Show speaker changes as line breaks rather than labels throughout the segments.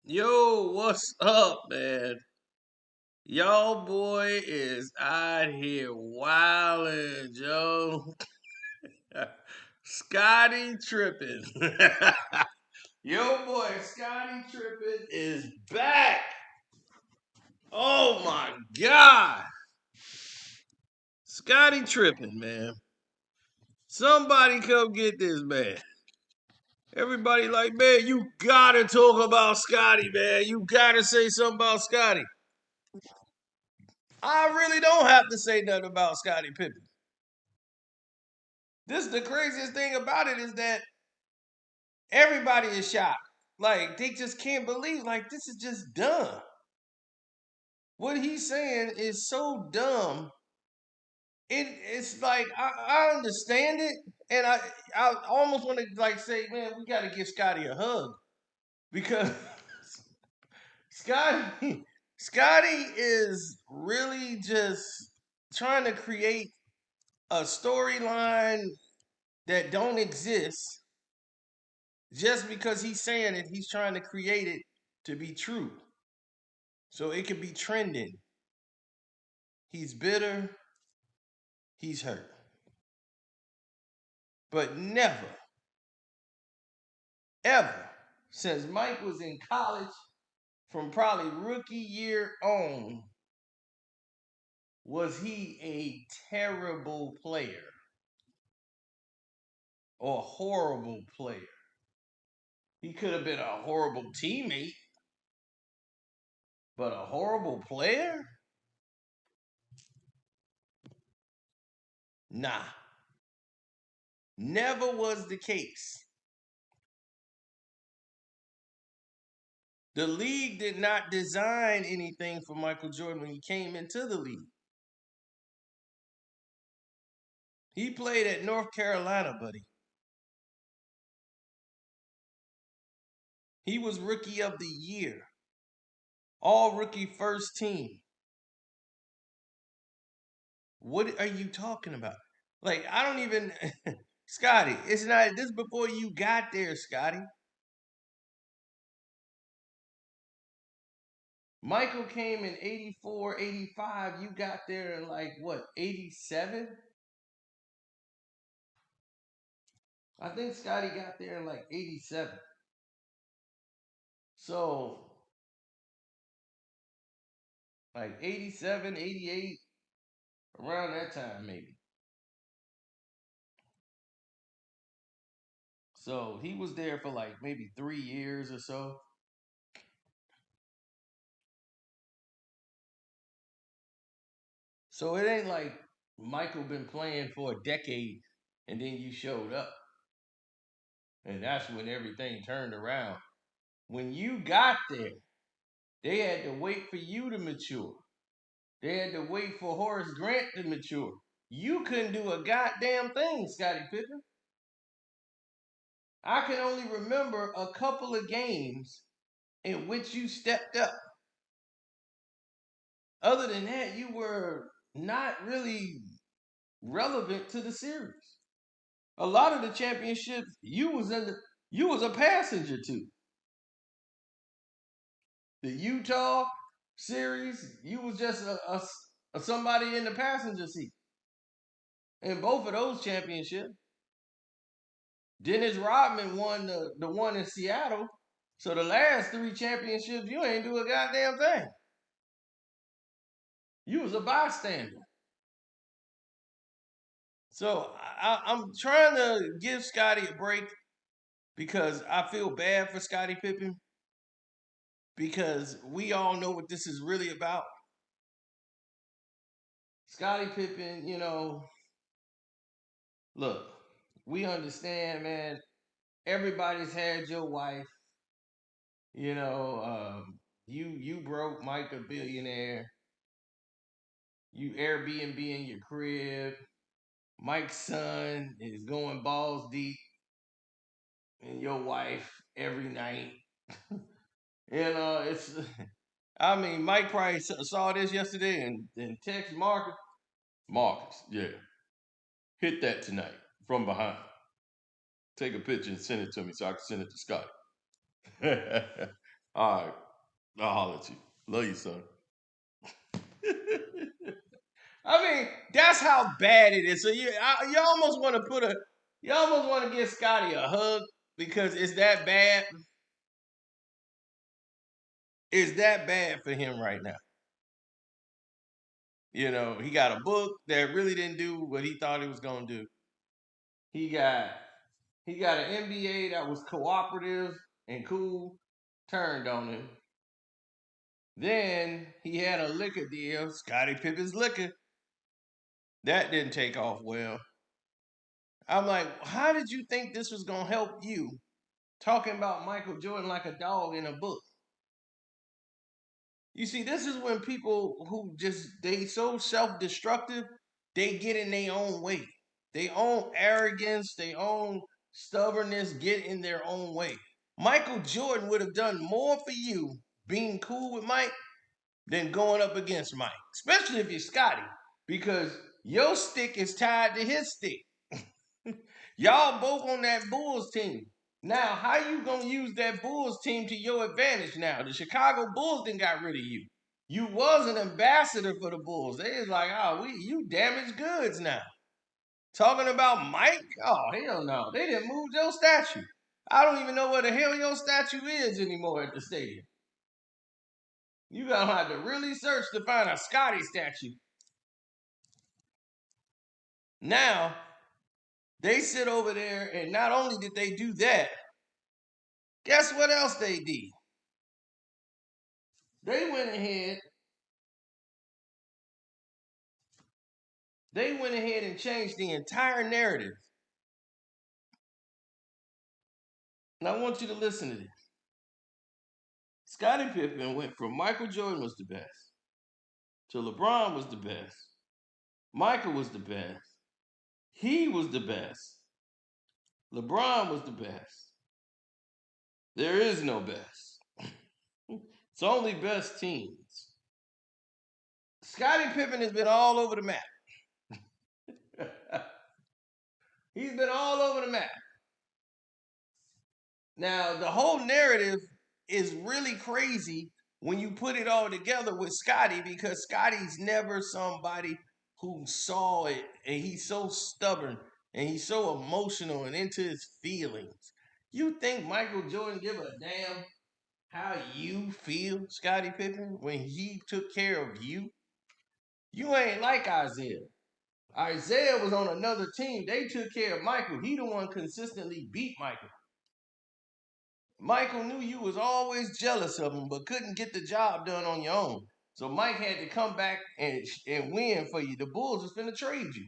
Yo, what's up, man? Y'all boy is out here wildin', Joe. Scotty tripping. Yo, boy, Scotty tripping is back. Oh my God. Scotty tripping, man. Somebody come get this man. Everybody like, man, you gotta talk about Scotty, man. You gotta say something about Scotty. I really don't have to say nothing about Scottie Pippen. This is the craziest thing about it is that everybody is shocked. Like they just can't believe. Like this is just dumb. What he's saying is so dumb. It's like I understand it, and I almost want to like say, man, we got to give Scotty a hug because Scotty Scotty is really just trying to create a storyline that don't exist just because he's saying it, he's trying to create it to be true. So it could be trending. He's bitter, he's hurt. But never, ever, since Mike was in college, from probably rookie year on, was he a terrible player or a horrible player. He could have been a horrible teammate, but a horrible player? Nah, never was the case. The league did not design anything for Michael Jordan when he came into the league. He played at North Carolina, buddy. He was rookie of the year, all rookie first team. What are you talking about? Like, I don't even, Scotty, it's not, this before you got there, Scotty. Michael came in 84, 85. You got there in like, what, 87? I think Scotty got there in like 87. So, like 87, 88, around that time, maybe. So he was there for like maybe 3 years or so. So it ain't like Michael been playing for a decade and then you showed up. And that's when everything turned around. When you got there, they had to wait for you to mature. They had to wait for Horace Grant to mature. You couldn't do a goddamn thing, Scottie Pippen. I can only remember a couple of games in which you stepped up. Other than that, you were not really relevant to the series. A lot of the championships you was a passenger to. The Utah series, you was just a somebody in the passenger seat. In both of those championships, Dennis Rodman won the one in Seattle. So the last three championships, you ain't do a goddamn thing. You was a bystander. So I'm trying to give Scotty a break because I feel bad for Scottie Pippen because we all know what this is really about. Scottie Pippen, look, we understand, man. Everybody's had your wife. You broke Mike a billionaire. You Airbnb in your crib. Mike's son is going balls deep in your wife every night. It's. I mean, Mike probably saw this yesterday and text Marcus. Marcus, yeah, hit that tonight from behind. Take a picture and send it to me so I can send it to Scott. All right. I'll holler at you. Love you, son. I mean, that's how bad it is. So you almost want to you almost want to give Scotty a hug because it's that bad. It's that bad for him right now. You know, he got a book that really didn't do what he thought it was gonna do. He got he got an NBA that was cooperative and cool, turned on him. Then he had a liquor deal, Scottie Pippen's liquor. That didn't take off well. I'm like, how did you think this was gonna help you? Talking about Michael Jordan like a dog in a book. You see, this is when people who just they so self-destructive, they get in their own way. They own arrogance, they own stubbornness, get in their own way. Michael Jordan would have done more for you being cool with Mike than going up against Mike, especially if you're Scotty, because your stick is tied to his stick. Y'all both on that Bulls team. Now, how you gonna use that Bulls team to your advantage now? The Chicago Bulls didn't got rid of you. You was an ambassador for the Bulls. They was like, oh, you damaged goods now. Talking about Mike? Oh, hell no. They didn't move your statue. I don't even know where the hell your statue is anymore at the stadium. You gotta have to really search to find a Scotty statue. Now, they sit over there, and not only did they do that, guess what else they did? They went ahead They went ahead and changed the entire narrative. And I want you to listen to this. Scottie Pippen went from Michael Jordan was the best to LeBron was the best. Michael was the best. He was the best. LeBron was the best. There is no best. It's only best teams. Scottie Pippen has been all over the map. He's been all over the map. Now, the whole narrative is really crazy when you put it all together with Scotty because Scotty's never somebody who saw it and he's so stubborn and he's so emotional and into his feelings. You think Michael Jordan give a damn how you feel, Scottie Pippen, when he took care of you? You ain't like Isaiah. Isaiah was on another team. They took care of Michael. He the one consistently beat Michael. Michael knew you was always jealous of him, but couldn't get the job done on your own. So Mike had to come back and win for you. The Bulls was finna trade you.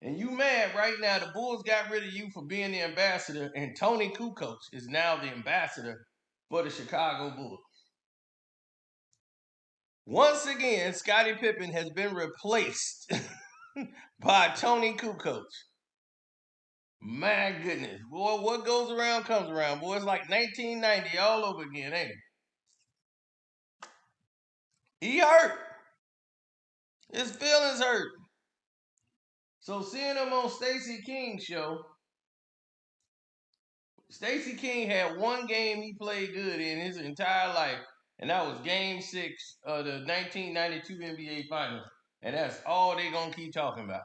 And you mad right now. The Bulls got rid of you for being the ambassador, and Tony Kukoc is now the ambassador for the Chicago Bulls. Once again, Scottie Pippen has been replaced by Tony Kukoc. My goodness. Boy, what goes around comes around. Boy, it's like 1990 all over again, ain't it? He hurt. His feelings hurt. So seeing him on Stacey King's show, Stacey King had one game he played good in his entire life, and that was Game 6 of the 1992 NBA Finals. And that's all they gonna keep talking about.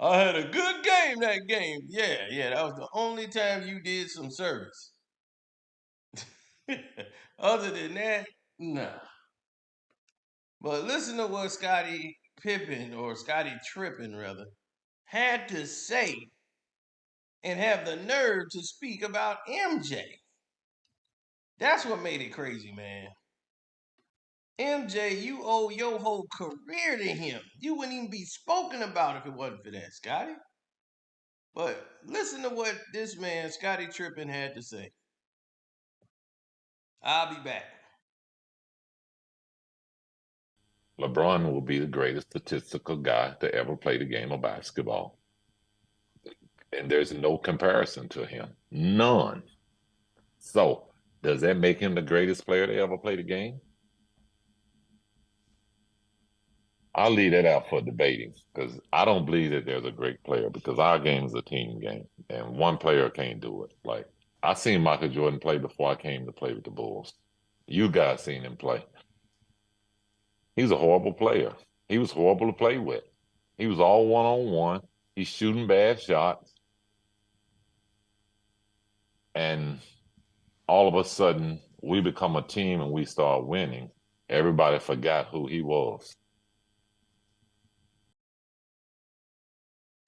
I had a good game that game. Yeah, that was the only time you did some service. Other than that, nah. But listen to what Scottie Pippen, or Scottie Trippin rather, had to say and have the nerve to speak about MJ. That's what made it crazy, man. MJ, you owe your whole career to him. You wouldn't even be spoken about if it wasn't for that, Scotty. But listen to what this man, Scottie Trippin, had to say. I'll be back.
LeBron will be the greatest statistical guy to ever play the game of basketball. And there's no comparison to him. None. So, does that make him the greatest player to ever play the game? I'll leave that out for debating because I don't believe that there's a great player because our game is a team game and one player can't do it. Like, I seen Michael Jordan play before I came to play with the Bulls. You guys seen him play. He was a horrible player. He was horrible to play with. He was all one on one. He's shooting bad shots. And all of a sudden, we become a team and we start winning. Everybody forgot who he was.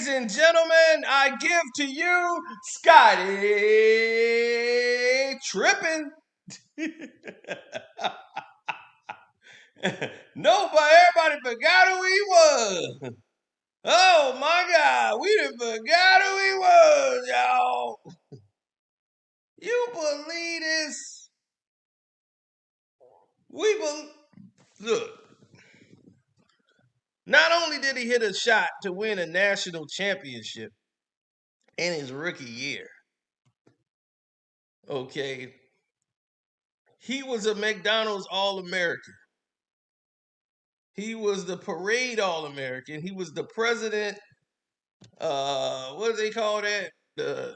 Ladies and gentlemen, I give to you Scottie Trippin. Nobody, everybody forgot who he was. Oh my God, we done forgot who he was, y'all. You believe this? We believe. Look, not only did he hit a shot to win a national championship in his rookie year, okay, he was a McDonald's All American. He was the parade All American. He was the president. What do they call that? The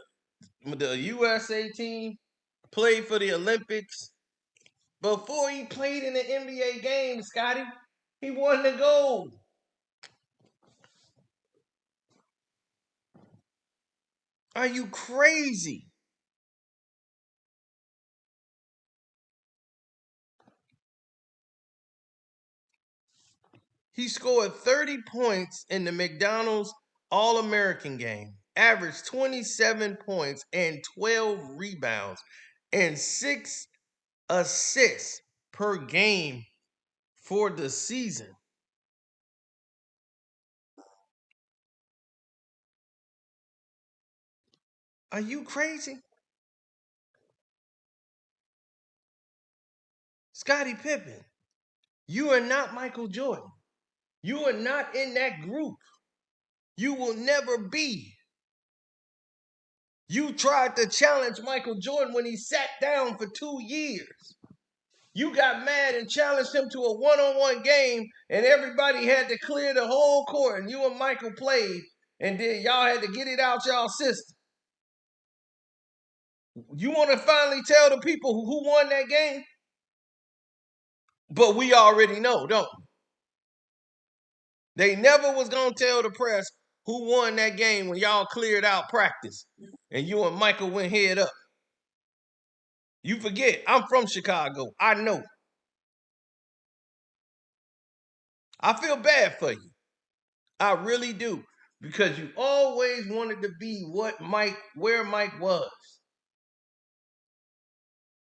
USA team played for the Olympics. Before he played in the NBA game, Scotty, he won the gold. Are you crazy? He scored 30 points in the McDonald's All American game, averaged 27 points and 12 rebounds, and 6 assists per game for the season. Are you crazy? Scottie Pippen, you are not Michael Jordan. You are not in that group. You will never be. You tried to challenge Michael Jordan when he sat down for 2 years. You got mad and challenged him to a one-on-one game, and everybody had to clear the whole court, and you and Michael played, and then y'all had to get it out y'all system. You want to finally tell the people who won that game? But we already know, don't we? They never was gonna tell the press who won that game when y'all cleared out practice and you and Michael went head up. You forget, I'm from Chicago. I know. I feel bad for you. I really do. Because you always wanted to be where Mike was.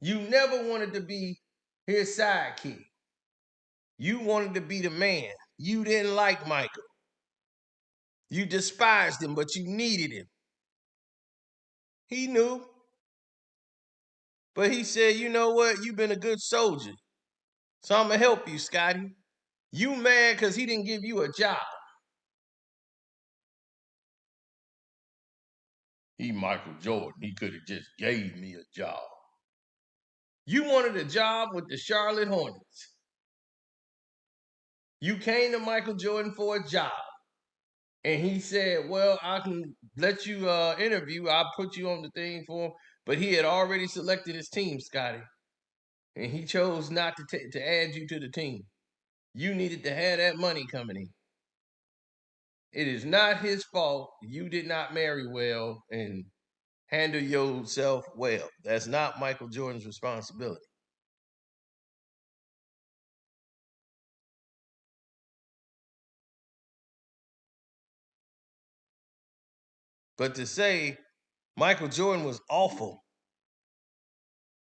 You never wanted to be his sidekick. You wanted to be the man. You didn't like Michael. You despised him, but you needed him. He knew. But he said, you know what? You've been a good soldier. So I'm going to help you, Scotty. You mad because he didn't give you a job. He Michael Jordan. He could have just gave me a job. You wanted a job with the Charlotte Hornets. You came to Michael Jordan for a job. And he said, well, I can let you interview. I'll put you on the thing for him. But he had already selected his team, Scotty. And he chose not to add you to the team. You needed to have that money coming in. It is not his fault you did not marry well and handle yourself well. That's not Michael Jordan's responsibility. But to say Michael Jordan was awful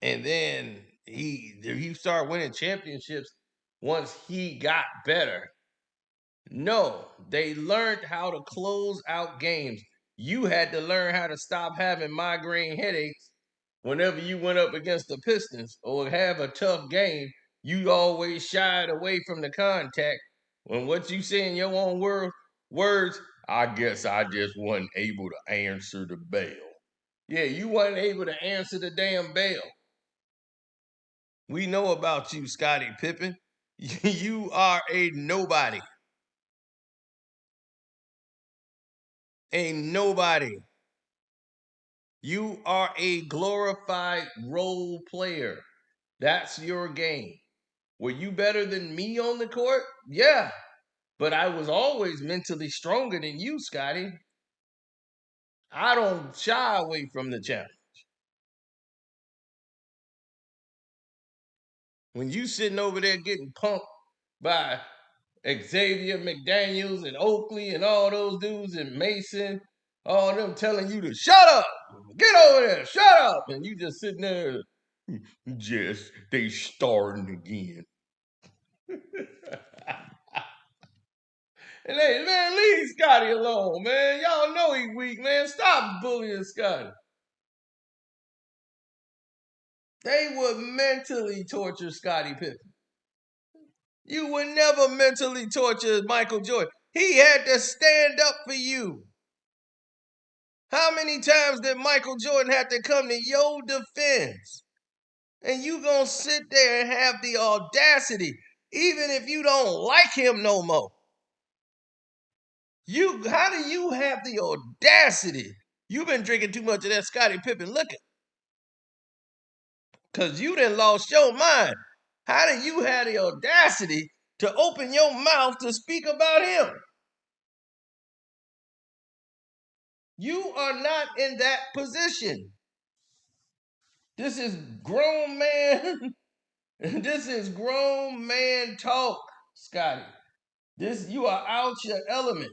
and then he started winning championships once he got better. No, they learned how to close out games. You had to learn how to stop having migraine headaches whenever you went up against the Pistons or have a tough game. You always shied away from the contact. When what you say in your own words, I guess I just wasn't able to answer the bell. Yeah, you wasn't able to answer the damn bell. We know about you, Scottie Pippen. You are a nobody. A nobody. You are a glorified role player. That's your game. Were you better than me on the court? Yeah. But I was always mentally stronger than you, Scottie. I don't shy away from the challenge. When you sitting over there getting punked by Xavier McDaniels and Oakley and all those dudes and Mason, all them telling you to shut up, get over there, shut up, and you just sitting there, just they starting again. And hey, man, leave Scottie alone, man. Y'all know he weak, man. Stop bullying Scottie. They would mentally torture Scottie Pippen. You would never mentally torture Michael Jordan. He had to stand up for you. How many times did Michael Jordan have to come to your defense? And you gonna sit there and have the audacity, even if you don't like him no more. How do you have the audacity? You've been drinking too much of that Scottie Pippen liquor. Cause you done lost your mind. How do you have the audacity to open your mouth to speak about him? You are not in that position. This is grown man. This is grown man talk, Scottie. You are out your element.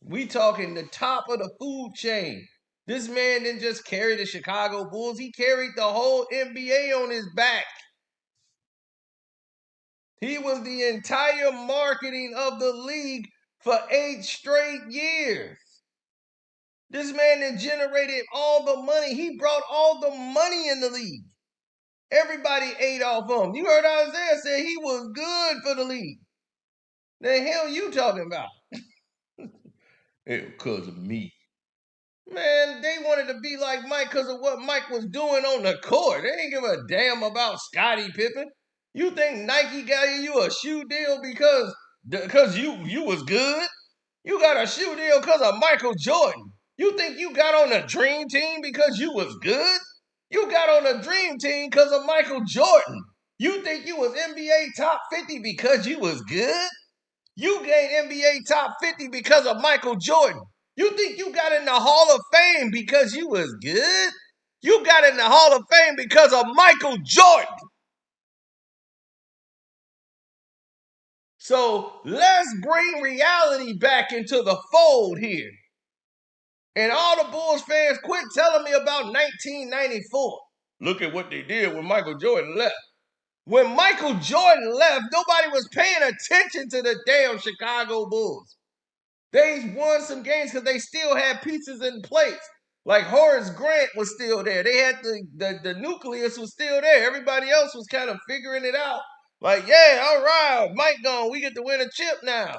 We talking the top of the food chain. This man didn't just carry the Chicago Bulls, he carried the whole NBA on his back. He was the entire marketing of the league for 8 straight years. This man that generated all the money. He brought all the money in the league. Everybody ate off him. You heard Isaiah say he was good for the league. The hell you talking about? Because of me. Man, they wanted to be like Mike because of what Mike was doing on the court. They didn't give a damn about Scottie Pippen. You think Nike got you a shoe deal because you was good? You got a shoe deal because of Michael Jordan. You think you got on the dream team because you was good? You got on the dream team because of Michael Jordan. You think you was NBA top 50 because you was good? You gained NBA top 50 because of Michael Jordan. You think you got in the Hall of Fame because you was good? You got in the Hall of Fame because of Michael Jordan. So let's bring reality back into the fold here. And all the Bulls fans quit telling me about 1994. Look at what they did when Michael Jordan left. When Michael Jordan left, nobody was paying attention to the damn Chicago Bulls. They won some games because they still had pieces in place. Like Horace Grant was still there. They had the nucleus was still there. Everybody else was kind of figuring it out. Like, yeah, all right, Mike gone. We get to win a chip now.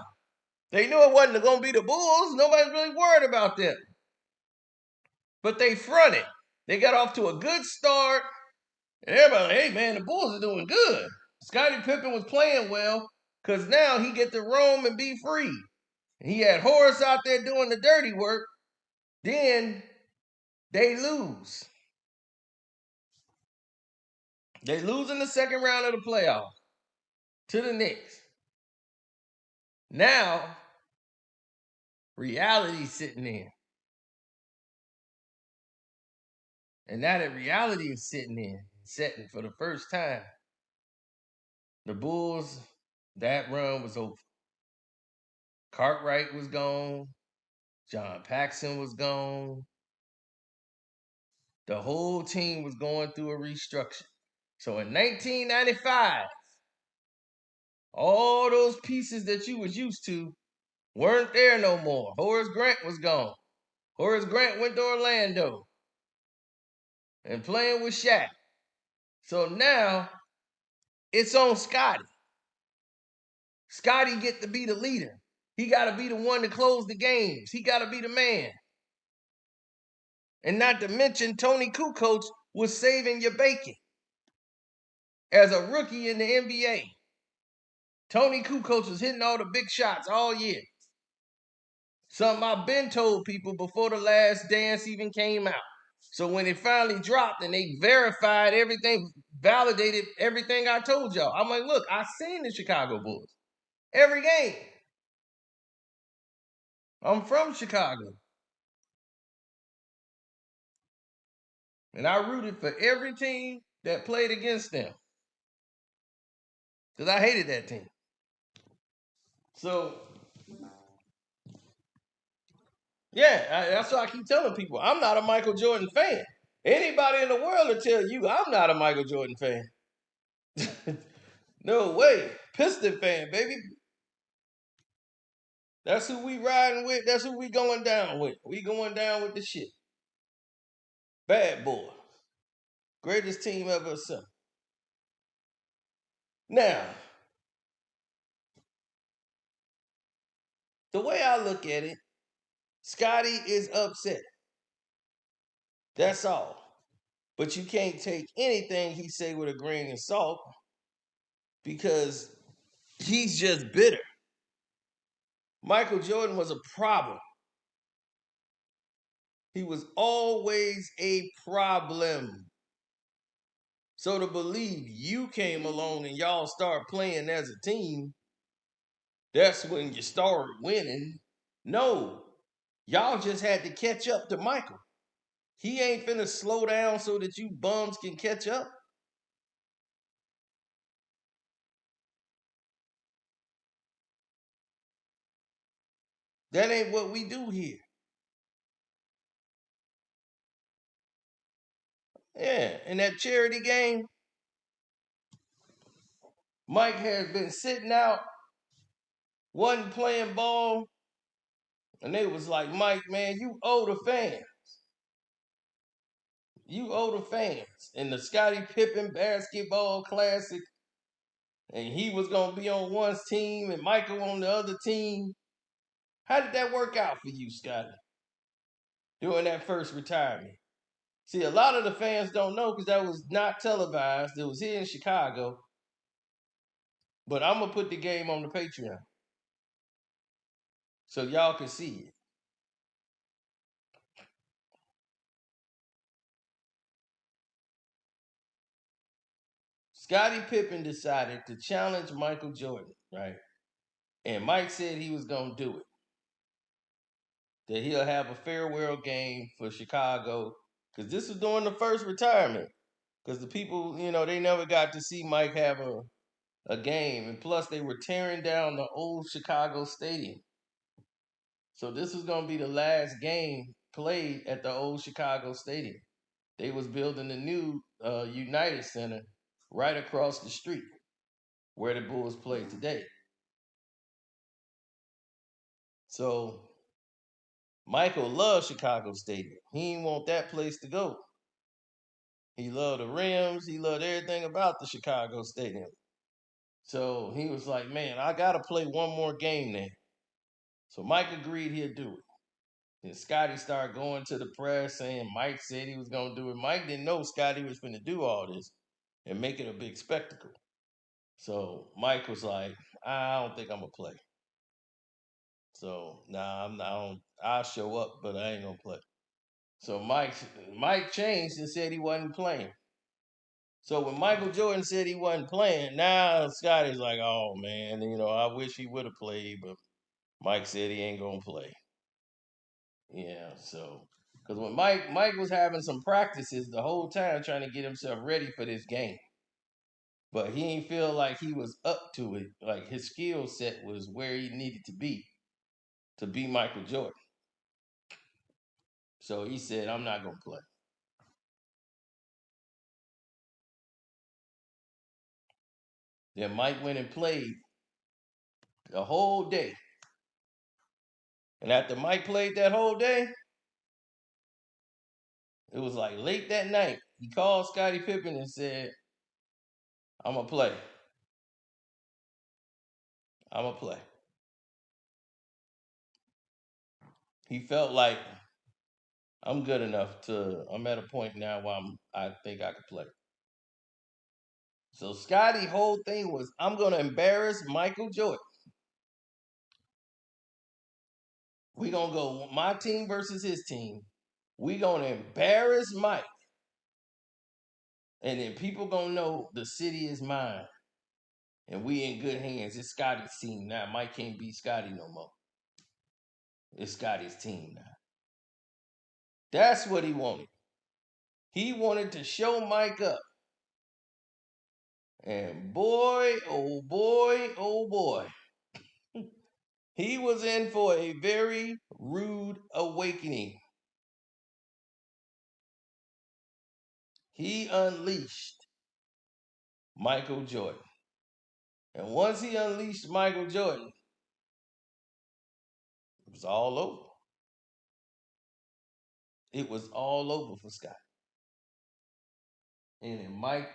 They knew it wasn't going to be the Bulls. Nobody's really worried about them. But they fronted. They got off to a good start. And everybody like, hey, man, the Bulls are doing good. Scottie Pippen was playing well because now he get to roam and be free. He had Horace out there doing the dirty work. Then they lose. They lose in the second round of the playoffs to the Knicks. Now, reality's sitting in. And now that reality is setting for the first time, the Bulls, that run was over. Cartwright was gone. John Paxson was gone. The whole team was going through a restructure. So in 1995, all those pieces that you was used to weren't there no more. Horace Grant was gone. Horace Grant went to Orlando and playing with Shaq. So now it's on Scottie. Scottie get to be the leader. He got to be the one to close the games. He got to be the man. And not to mention Tony Kukoc was saving your bacon as a rookie in the NBA. Tony Kukoc was hitting all the big shots all year. Something I've been told people before The Last Dance even came out. So when it finally dropped and they verified everything, validated everything I told y'all, I'm like, look, I seen the Chicago Bulls every game. I'm from Chicago. And I rooted for every team that played against them. Because I hated that team. So, yeah, that's why I keep telling people I'm not a Michael Jordan fan. Anybody in the world will tell you I'm not a Michael Jordan fan. No way. Piston fan, baby. That's who we riding with. That's who we going down with. We going down with the shit. Bad boy. Greatest team ever assembled. Now, the way I look at it, Scottie is upset. That's all. But you can't take anything he say with a grain of salt because he's just bitter. Michael Jordan was a problem. He was always a problem. So to believe you came along and y'all start playing as a team, that's when you start winning. No, y'all just had to catch up to Michael. He ain't finna slow down so that you bums can catch up. That ain't what we do here. Yeah, in that charity game, Mike has been sitting out, wasn't playing ball, and they was like, Mike, man, you owe the fans. You owe the fans. In the Scottie Pippen basketball classic, and he was gonna be on one team and Michael on the other team. How did that work out for you, Scottie, during that first retirement? See, a lot of the fans don't know because that was not televised. It was here in Chicago. But I'm gonna put the game on the Patreon so y'all can see it. Scottie Pippen decided to challenge Michael Jordan, right? And Mike said he was gonna do it. That he'll have a farewell game for Chicago. Because this was during the first retirement. Because the people, they never got to see Mike have a game. And plus, they were tearing down the old Chicago Stadium. So this was going to be the last game played at the old Chicago Stadium. They was building the new United Center right across the street where the Bulls play today. So Michael loved Chicago Stadium. He didn't want that place to go. He loved the rims. He loved everything about the Chicago Stadium. So he was like, man, I got to play one more game there. So Mike agreed he'd do it. Then Scottie started going to the press saying Mike said he was going to do it. Mike didn't know Scottie was going to do all this and make it a big spectacle. So Mike was like, I don't think I'm going to play. So, nah, I'm not, I'll show up, but I ain't going to play. So Mike changed and said he wasn't playing. So when Michael Jordan said he wasn't playing, now Scotty's like, oh man, I wish he would have played, but Mike said he ain't gonna play. Yeah, so because when Mike was having some practices the whole time trying to get himself ready for this game, but he didn't feel like he was up to it. Like his skill set was where he needed to be Michael Jordan. So he said, I'm not gonna play. Then Mike went and played the whole day. And after Mike played that whole day, it was like late that night. He called Scottie Pippen and said, I'm going to play. I'm going to play. He felt like I'm at a point now where I think I could play. So Scottie' whole thing was, I'm going to embarrass Michael Jordan. We gonna go my team versus his team. We gonna embarrass Mike, and then people gonna know the city is mine, and we in good hands. It's Scottie's team now. Mike can't beat Scottie no more. It's Scottie's team now. That's what he wanted. He wanted to show Mike up. And boy, oh boy, he was in for a very rude awakening. He unleashed Michael Jordan. And once he unleashed Michael Jordan, it was all over. It was all over for Scott. And then Mike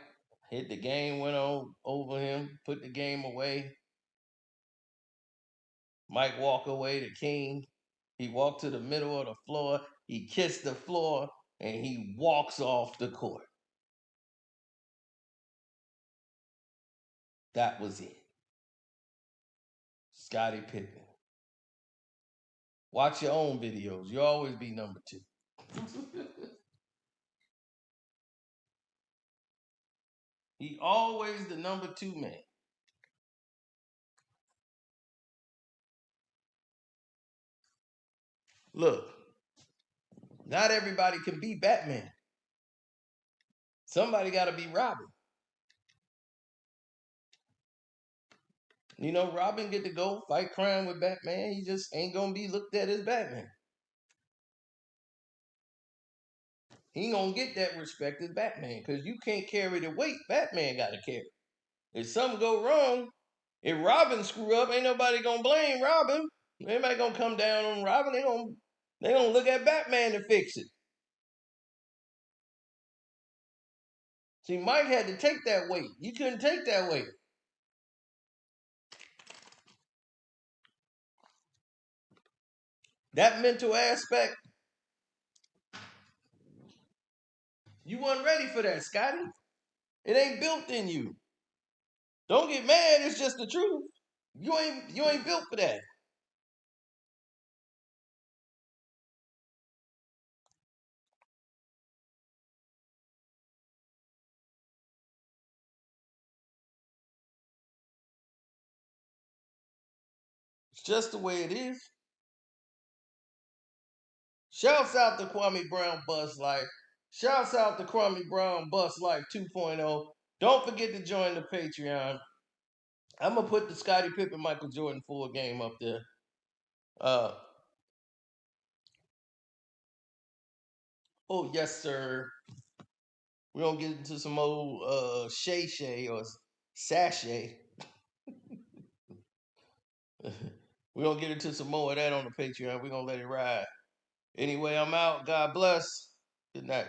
hit the game, went on over him, put the game away. Mike walked away, the king. He walked to the middle of the floor. He kissed the floor and he walks off the court. That was it. Scottie Pippen. Watch your own videos. You'll always be number two. He always the number two man. Look, not everybody can be Batman. Somebody got to be Robin. You know, Robin get to go fight crime with Batman. He just ain't gonna be looked at as Batman. He ain't gonna get that respect as Batman because you can't carry the weight Batman got to carry. If something go wrong, if Robin screw up, ain't nobody gonna blame Robin. Everybody gonna come down on Robin. They gonna look at Batman to fix it. See, Mike had to take that weight. You couldn't take that weight. That mental aspect, you wasn't ready for that, Scotty. It ain't built in you. Don't get mad. It's just the truth. You ain't built for that. It's just the way it is. Shouts out to Kwame Brown Bus Life. Shouts out to Kwame Brown Bus Life 2.0. Don't forget to join the Patreon. I'm gonna put the Scottie Pippen Michael Jordan full game up there. Uh oh yes, sir. We're gonna get into some old Shay Shay or Sashay. We're gonna get into some more of that on the Patreon. We're gonna let it ride. Anyway, I'm out. God bless. Good night.